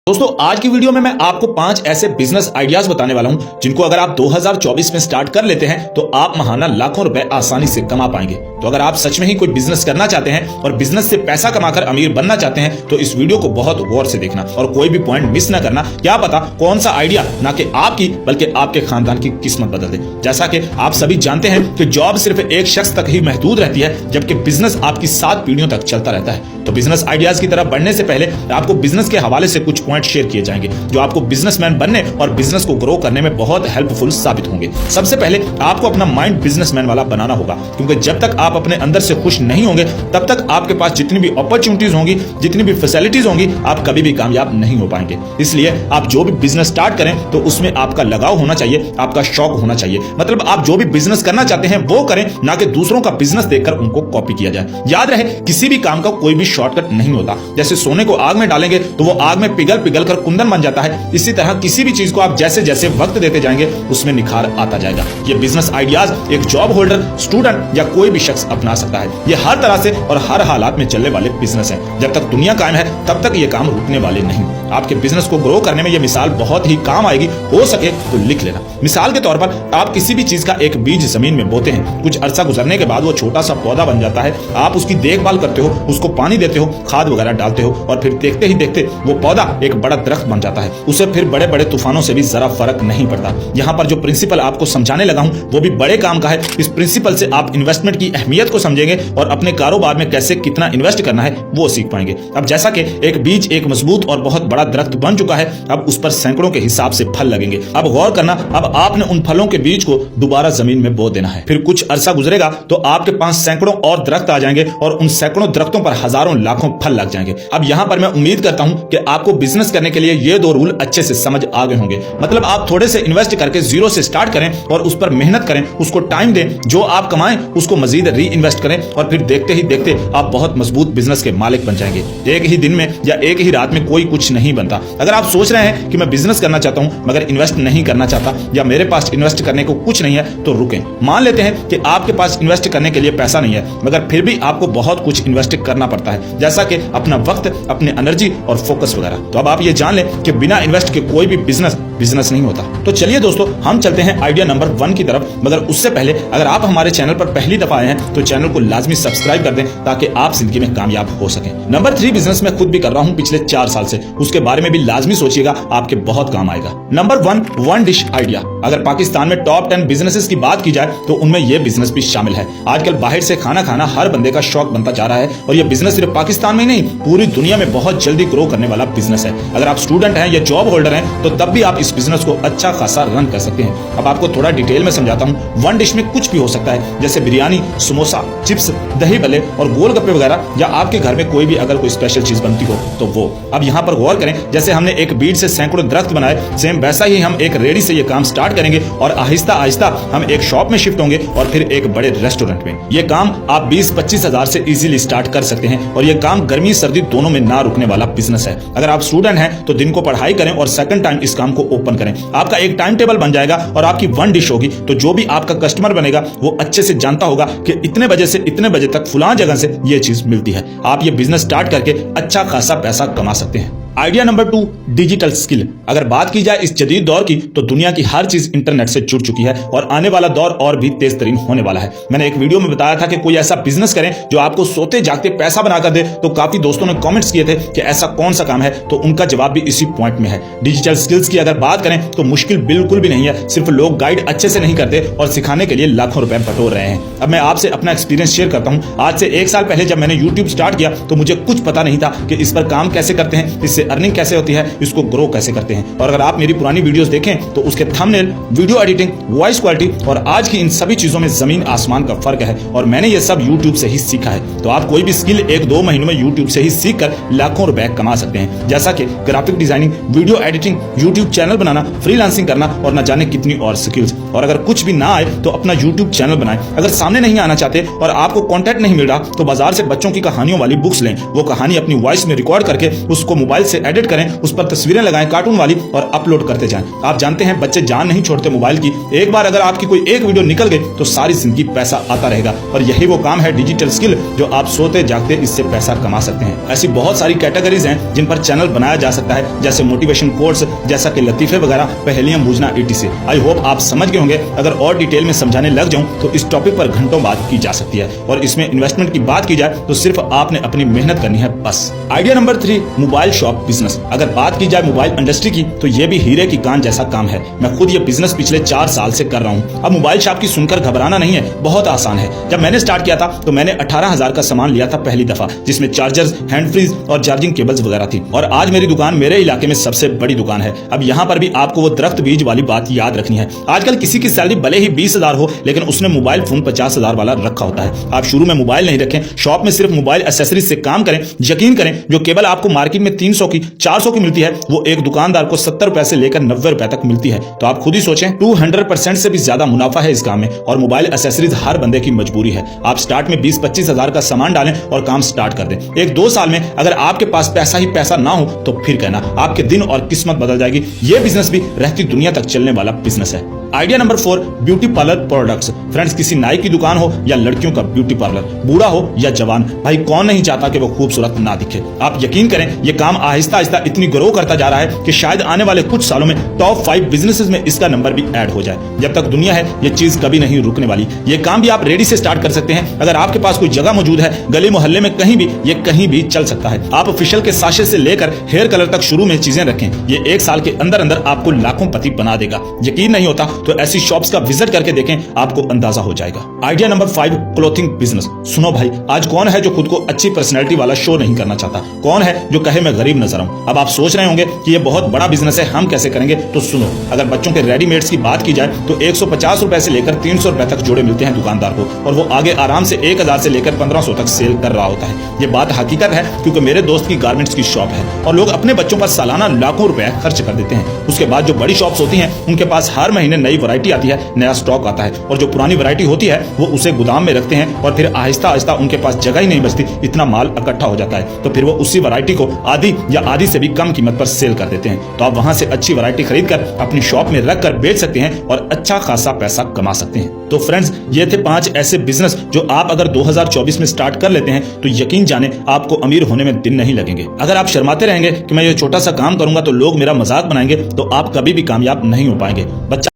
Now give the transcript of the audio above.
दोस्तों आज की वीडियो में मैं आपको 5 ऐसे बिजनेस आइडियाज बताने वाला हूं जिनको अगर आप 2024 में स्टार्ट कर लेते हैं तो आप महाना लाखों रुपए आसानी से कमा पाएंगे। तो अगर आप सच में ही कोई बिजनेस करना चाहते हैं और बिजनेस से पैसा कमाकर अमीर बनना चाहते हैं तो इस वीडियो को बहुत गौर से देखना और कोई भी पॉइंट मिस ना करना। क्या पता कौन सा आइडिया ना कि आपकी बल्कि आपके खानदान की किस्मत बदल दे। जैसा कि आप सभी जानते हैं कि जॉब सिर्फ एक शख्स तक ही महदूद रहती है जबकि बिजनेस आपकी 7 पीढ़ियों तक चलता रहता है। तो बिजनेस आइडियाज की तरफ बढ़ने से पहले आपको बिजनेस के हवाले से कुछ पॉइंट शेयर किए जाएंगे जो आपको बिजनेसमैन बनने और बिजनेस को ग्रो करने में बहुत हेल्पफुल साबित होंगे। सबसे पहले आपको अपना माइंड बिजनेसमैन वाला बनाना होगा, क्योंकि जब तक आप अपने अंदर से खुश नहीं होंगे तब तक आपके पास जितनी भी अपॉर्चुनिटीज होंगी, जितनी भी फैसिलिटीज होंगी, आप कभी भी कामयाब नहीं हो पाएंगे। इसलिए आप जो भी बिजनेस स्टार्ट करें तो उसमें आपका लगाव होना चाहिए, आपका शौक होना चाहिए। मतलब आप जो भी बिजनेस करना चाहते हैं वो करें, ना कि दूसरों का बिजनेस देखकर उनको कॉपी किया जाए। याद रहे किसी भी काम का कोई भी शॉर्टकट नहीं होता। जैसे सोने को आग में डालेंगे तो वो आग में पिघल पिघल कर कुंदन बन जाता है, इसी तरह किसी भी चीज को आप जैसे जैसे वक्त देते जाएंगे उसमें निखार आता जाएगा। ये बिजनेस आइडियाज एक जॉब होल्डर, स्टूडेंट या कोई भी शख्स अपना सकता है। ये हर तरह से और हर हालात में चलने वाले बिजनेस हैं। जब तक दुनिया कायम है तब तक ये काम रुकने वाले नहीं। आपके बिजनेस को ग्रो करने में ये मिसाल बहुत ही काम आएगी, हो सके तो लिख लेना। मिसाल के तौर पर आप किसी भी चीज का एक बीज जमीन में बोते हैं, कुछ अरसा गुजरने के बाद वो छोटा सा पौधा बन जाता है। आप उसकी देखभाल करते हो, उसको पानी देते हो, खाद वगैरह डालते हो और फिर देखते ही देखते वो पौधा एक बड़ा दरख्त बन जाता है। उसे फिर बड़े बड़े तूफानों से भी जरा फर्क नहीं पड़ता। यहाँ पर जो प्रिंसिपल आपको समझाने लगा हूँ वो भी बड़े काम का है। इस प्रिंसिपल से आप इन्वेस्टमेंट की अहमियत को समझेंगे और अपने कारोबार में कैसे कितना इन्वेस्ट करना है वो सीख पाएंगे। अब जैसा कि एक बीज एक मजबूत और बहुत बड़ा दरख्त बन चुका है, अब उस पर सैकड़ों के हिसाब से फल लगेंगे। अब गौर करना, अब आपने उन फलों के बीज को दोबारा जमीन में बो देना है। फिर कुछ अरसा गुजरेगा तो आपके पास सैकड़ों और दरख्त आ जाएंगे और उन सैकड़ों दरख्तों पर हजारों लाखों फल लग जाएंगे। अब यहाँ पर मैं उम्मीद करता हूँ कि आपको बिजनेस करने के लिए ये 2 रूल अच्छे से समझ आ गए होंगे। मतलब आप थोड़े से इन्वेस्ट करके जीरो से स्टार्ट करें और उस पर मेहनत करें, उसको टाइम दें, जो आप कमाएं उसको मजीद री इन्वेस्ट करें और फिर देखते ही देखते आप बहुत मजबूत बिजनेस के मालिक बन जाएंगे। एक ही दिन में या एक ही रात में कोई कुछ नहीं बनता। अगर आप सोच रहे हैं कि मैं बिजनेस करना चाहता हूं मगर इन्वेस्ट नहीं करना चाहता या मेरे पास इन्वेस्ट करने को कुछ नहीं है तो रुकें। मान लेते हैं कि आपके पास इन्वेस्ट करने के लिए पैसा नहीं है मगर फिर भी आपको बहुत कुछ इन्वेस्ट करना पड़ता है, जैसा कि अपना वक्त, अपने एनर्जी और फोकस वगैरह। तो अब आप ये जान लें कि बिना इन्वेस्ट के कोई भी बिजनेस नहीं होता। तो चलिए दोस्तों हम चलते हैं आइडिया नंबर 1 की तरफ। मगर उससे पहले अगर आप हमारे चैनल पर पहली दफा आए हैं तो चैनल को लाजमी सब्सक्राइब कर दें ताकि आप जिंदगी में कामयाब हो सकें। नंबर 3 बिजनेस मैं खुद भी कर रहा हूं पिछले 4 साल से, उसके बारे में भी लाजमी सोचिएगा, आपके बहुत काम आएगा। Number 1 one dish idea. अगर पाकिस्तान में टॉप 10 बिजनेसेस की बात की जाए तो उनमें यह बिजनेस भी शामिल है। आजकल बाहर से खाना खाना हर बंदे का शौक बनता जा रहा है और यह बिजनेस सिर्फ पाकिस्तान में ही नहीं पूरी दुनिया में बहुत जल्दी ग्रो करने वाला बिजनेस है। अगर आप स्टूडेंट हैं या जॉब होल्डर हैं तो तब भी आप इस बिजनेस को अच्छा खासा रन कर सकते हैं। अब आपको थोड़ा डिटेल में समझाता हूँ। वन डिश में कुछ भी हो सकता है, जैसे बिरयानी, समोसा, चिप्स, दही भल्ले और गोलगप्पे वगैरह, या आपके घर में कोई भी अगर कोई स्पेशल चीज बनती हो तो वो। अब यहाँ पर गौर करें, जैसे हमने एक बीज से सैकड़ों दरख्त बनाए, सेम वैसा ही हम एक रेडी से ये काम स्टार्ट करेंगे और आहिस्ता आहिस्ता हम एक शॉप में शिफ्ट होंगे और फिर एक बड़े रेस्टोरेंट में। ये काम आप 20-25 हजार से इजीली स्टार्ट कर सकते हैं और ये काम गर्मी सर्दी दोनों में ना रुकने वाला बिजनेस है। अगर आप स्टूडेंट हैं तो दिन को पढ़ाई करें और सेकंड टाइम इस काम को ओपन करें। आपका एक टाइम टेबल बन जाएगा और आपकी वन डिश होगी, तो जो भी आपका कस्टमर बनेगा वो अच्छे से जानता होगा कि इतने बजे से इतने बजे तक फलां जगह से ये चीज मिलती है। आप ये बिजनेस स्टार्ट करके अच्छा खासा पैसा कमा सकते हैं। Idea number 2 digital skill. अगर बात की जाए इस जदीद दौर की तो दुनिया की हर चीज इंटरनेट से जुड़ चुकी है और आने वाला दौर और भी तेज तरीन होने वाला है। मैंने एक वीडियो में बताया था कि कोई ऐसा बिजनेस करें जो आपको सोते जागते पैसा बनाकर दे, तो काफी दोस्तों ने कमेंट्स किए थे कि ऐसा कौन सा काम है, तो उनका जवाब भी इसी पॉइंट में है। डिजिटल स्किल्स की अगर बात करें तो मुश्किल बिल्कुल भी नहीं है, सिर्फ लोग गाइड अच्छे से नहीं करते और सिखाने के लिए लाखों रुपए बटोर रहे हैं। अब मैं आपसे अपना एक्सपीरियंस शेयर करता हूँ। आज से 1 साल पहले जब मैंने यूट्यूब स्टार्ट किया तो मुझे कुछ पता नहीं था कि इस पर काम कैसे करते हैं, इससे अर्निंग कैसे होती है, इसको ग्रो कैसे करते हैं। और अगर आप मेरी पुरानी वीडियोस देखें तो उसके thumbnail, video editing, voice quality और आज की इन सभी चीजों में जमीन आसमान का फर्क है और मैंने ये सब यूट्यूब से ही सीखा है। तो आप कोई भी स्किल 1-2 महीनों में यूट्यूब से ही सीख कर लाखों रुपए कमा सकते हैं, जैसा कि graphic designing, video editing, YouTube channel बनाना, फ्रीलांसिंग करना और न जाने कितनी और स्किल्स। और अगर कुछ भी ना आए तो अपना यूट्यूब चैनल बनाएं। अगर सामने नहीं आना चाहते और आपको कॉन्टेंट नहीं मिल रहा तो बाजार से बच्चों की कहानियों वाली बुक्स लें, वो कहानी अपनी वॉइस में रिकॉर्ड करके उसको मोबाइल से एडिट करें, उस पर तस्वीरें लगाएं कार्टून वाली और अपलोड करते जाएं। आप जानते हैं बच्चे जान नहीं छोड़ते मोबाइल की। एक बार अगर आपकी कोई एक वीडियो निकल गई तो सारी जिंदगी पैसा आता रहेगा। और यही वो काम है डिजिटल स्किल जो आप सोते जागते इससे पैसा कमा सकते हैं। ऐसी बहुत सारी कैटेगरीज हैं जिन पर चैनल बनाया जा सकता है, जैसे मोटिवेशन कोर्स, जैसा कि लतीफे वगैरह, पहेलियां बूझना etc। आई होप आप समझ गए होंगे। अगर और डिटेल में समझाने लग जाऊं तो इस टॉपिक पर घंटों बात की जा सकती है। और इसमें इन्वेस्टमेंट की बात की जाए तो सिर्फ आपने अपनी मेहनत करनी है बस। Idea number 3, mobile shop business. अगर बात की जाए मोबाइल इंडस्ट्री की तो यह भी हीरे की कान जैसा काम है। मैं खुद ये बिजनेस पिछले 4 साल से कर रहा हूँ। अब मोबाइल शॉप की सुनकर घबराना नहीं है, बहुत आसान है। जब मैंने स्टार्ट किया था तो मैंने 18,000 का सामान लिया था पहली दफा, जिसमें चार्जर्स, हैंड फ्रीज और चार्जिंग केबल्स वगैरह थी। और आज मेरी दुकान मेरे इलाके में सबसे बड़ी दुकान है। अब यहाँ पर भी आपको वो दरख्त बीज वाली बात याद रखनी है। आजकल किसी की सैलरी भले ही 20,000 हो, लेकिन उसने मोबाइल फोन 50,000 वाला रखा होता है। आप शुरू में मोबाइल नहीं रखें, शॉप में सिर्फ मोबाइल एक्सेसरीज से काम करें। यकीन करें, जो केबल आपको मार्केट में 300 की 400 की मिलती है, वो एक दुकानदार को 70 रुपए से लेकर 90 रुपए तक मिलती है। तो आप खुद ही सोचें, 200% से भी ज्यादा मुनाफा है इस काम में। और मोबाइल एक्सेसरीज हर बंदे की मजबूरी है। आप स्टार्ट में 20-25 हजार का सामान डालें और काम स्टार्ट कर दें। 1-2 साल में अगर आपके पास पैसा ही पैसा ना हो तो फिर कहना, आपके दिन और किस्मत बदल जाएगी। ये बिजनेस भी रहती दुनिया तक चलने वाला बिजनेस है। Idea number 4, beauty parlour products. Friends, किसी नाई की दुकान हो या लड़कियों का ब्यूटी पार्लर, बूढ़ा हो या जवान, भाई कौन नहीं चाहता कि वो खूबसूरत ना दिखे। आप यकीन करें, ये काम आहिस्ता आहिस्ता इतनी ग्रो करता जा रहा है कि शायद आने वाले कुछ सालों में टॉप 5 बिजनेसेस में इसका नंबर भी ऐड हो जाए। जब तक दुनिया है ये चीज कभी नहीं रुकने वाली। ये काम भी आप रेडी से स्टार्ट कर सकते हैं। अगर आपके पास कोई जगह मौजूद है, गली मोहल्ले में कहीं भी, ये कहीं भी चल सकता है। आप ऑफिशियल के साशे से लेकर हेयर कलर तक शुरू में चीजें रखें। ये 1 साल के अंदर अंदर आपको लाखों पति बना देगा। यकीन नहीं होता तो ऐसी शॉप्स का विजिट करके देखें, आपको अंदाजा हो जाएगा। Idea number 5, clothing business. सुनो भाई, आज कौन है जो खुद को अच्छी पर्सनैलिटी वाला शो नहीं करना चाहता? कौन है जो कहे मैं गरीब नजर आऊं? अब आप सोच रहे होंगे कि ये बहुत बड़ा बिजनेस है, हम कैसे करेंगे? तो सुनो, अगर बच्चों के रेडीमेड्स की बात की जाए तो 150 रुपए से लेकर 300 रुपए तक जोड़े मिलते हैं दुकानदार को, और वो आगे आराम से 1000 से लेकर 1500 तक सेल कर रहा होता है। ये बात हकीकत है, क्योंकि मेरे दोस्त की गारमेंट्स की शॉप है और लोग अपने बच्चों पर सालाना लाखों रुपए खर्च कर देते हैं। उसके बाद जो बड़ी शॉप्स होती हैं, उनके पास हर महीने नई वैरायटी आती है, नया स्टॉक आता है, और जो पुरानी वैरायटी होती है वो उसे गोदाम में रखते हैं, और फिर आहिस्ता आहिस्ता उनके पास जगह ही नहीं बचती, इतना माल इकट्ठा हो जाता है। तो फिर वो उसी वैरायटी को आधी या आधी से भी कम कीमत पर सेल कर देते हैं। तो आप वहां से अच्छी वैरायटी खरीद कर अपनी शॉप में रख कर बेच सकते हैं और अच्छा खासा पैसा कमा सकते हैं। तो फ्रेंड्स, ये थे 5 ऐसे बिजनेस जो आप अगर 2024 में स्टार्ट कर लेते हैं तो यकीन जाने आपको अमीर होने में दिन नहीं लगेंगे। अगर आप शर्माते रहेंगे कि मैं ये छोटा सा काम करूंगा तो लोग मेरा मजाक बनाएंगे, तो आप कभी भी कामयाब नहीं हो पाएंगे। बच्चा